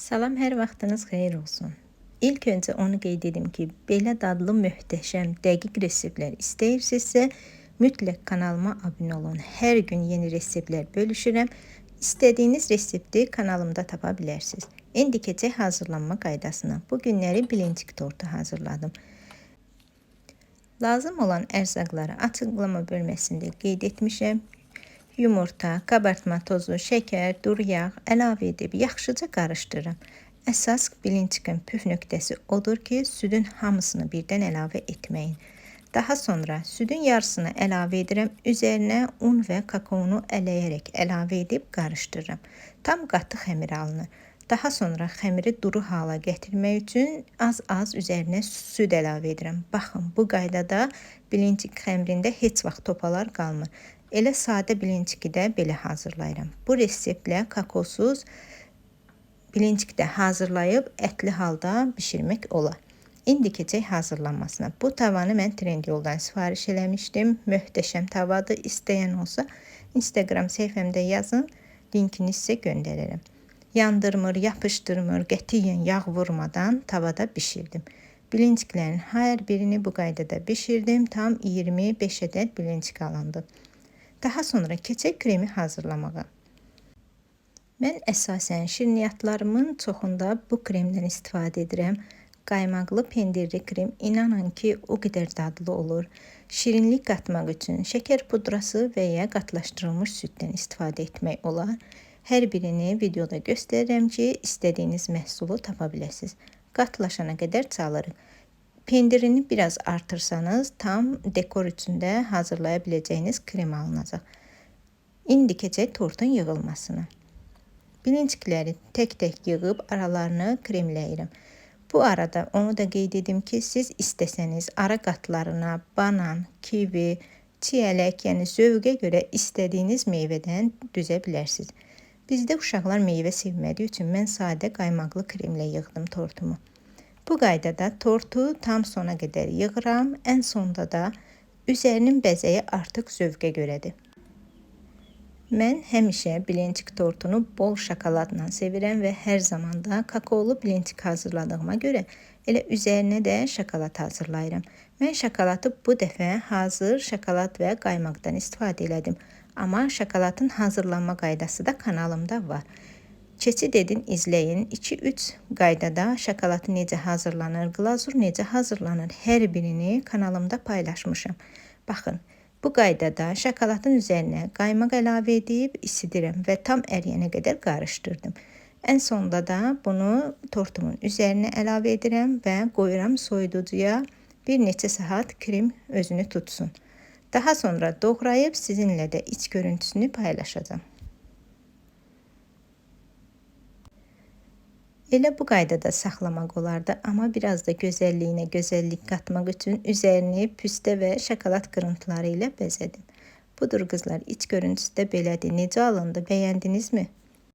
Salam, hər vaxtınız xeyir olsun. İlk öncə onu qeyd edim ki, belə dadlı, möhtəşəm, dəqiq reseptlər istəyirsinizsə, mütləq kanalıma abunə olun. Hər gün yeni reseptlər bölüşürəm. İstədiyiniz resepti kanalımda tapa bilərsiniz. İndi keçək hazırlanma qaydasına. Bu günləri bilinçik tortu hazırladım. Lazım olan ərzaqları açıqlama bölməsində qeyd etmişəm. Yumurta, kabartma tozu, şəkər, dur yağ əlavə edib yaxşıca qarışdırıram. Əsas bilinçikin püf nöqtəsi odur ki, südün hamısını birdən əlavə etməyin. Daha sonra südün yarısını əlavə edirəm. Üzərinə un və kakaonu ələyərək əlavə edib qarışdırıram. Tam qatı xəmir alınır. Daha sonra xəmiri duru hala gətirmək üçün az-az üzərinə süd əlavə edirəm. Baxın, bu qaydada bilinçik xəmirində heç vaxt topalar qalmır. Elə sadə bilinçiki də belə hazırlayıram. Bu reseptlə kakosuz bilinçik də hazırlayıb ətli halda bişirmək olar. İndi keçək hazırlanmasına. Bu tavanı mən Trendyoldan sifariş eləmişdim. Möhtəşəm tavadır. İstəyən olsa Instagram səhifəmdə yazın, linkini sizə göndərərəm. Yandırmır, yapışdırmır, qətiyyən yağ vurmadan tavada bişirdim. Bilinçiklərin hər birini bu qaydada bişirdim. Tam 25 ədəd bilinçik alındı. Daha sonra keçək kremi hazırlamağa. Mən əsasən şirniyyatlarımın çoxunda bu kremdən istifadə edirəm. Qaymaqlı pendirli krem inanın ki, o qədər dadlı olur. Şirinlik qatmaq üçün şəkər pudrası və ya qatlaşdırılmış süddən istifadə etmək olar. Hər birini videoda göstərirəm ki, istədiyiniz məhsulu tapa biləsiniz. Qatlaşana qədər çalırıq. Pendirini biraz artırsanız tam dekor üçündə hazırlaya biləcəyiniz krem alınacaq. İndi keçək tortun yığılmasına. Bilincikləri tək-tək yığıb aralarını kremləyirəm. Bu arada onu da qeyd edim ki, siz istəsəniz ara qatlarına banan, kivi, çiyələk, yəni zövqə görə istədiyiniz meyvədən düzə bilərsiniz. Bizdə uşaqlar meyvə sevmədiyi üçün mən sadə qaymaqlı kremlə yığdım tortumu. Bu qaydada tortu tam sona qədər yığıram, ən sonda da üzərinin bəzəyi artıq zövqə görədir. Mən həmişə bilinçik tortunu bol şokoladla sevirəm və hər zaman da kakaolu bilinçik hazırladığıma görə elə üzərinə də şokolad hazırlayıram. Mən şokoladı bu dəfə hazır şokolad və qaymaqdan istifadə elədim. Amma şokoladın hazırlanma qaydası da kanalımda var. Keçid edin, izləyin. 2-3 qaydada şokoladı necə hazırlanır, glazur necə hazırlanır, hər birini kanalımda paylaşmışam. Baxın, bu qaydada şokoladın üzərinə qaymaq əlavə edib isidirəm və tam əriyənə qədər qarışdırdım. Ən sonda da bunu tortumun üzərinə əlavə edirəm və qoyuram soyuducuya bir neçə saat krem özünü tutsun. Daha sonra doğrayıb sizinlə də iç görüntüsünü paylaşacağım. Elə bu qaydada saxlamaq olardı, amma biraz da gözəlliyinə gözəllik qatmaq üçün üzərini püstə və şokolad qırıntıları ilə bəzədim. Budur qızlar, iç görüntüsü də belədir. Necə alındı, bəyəndinizmi?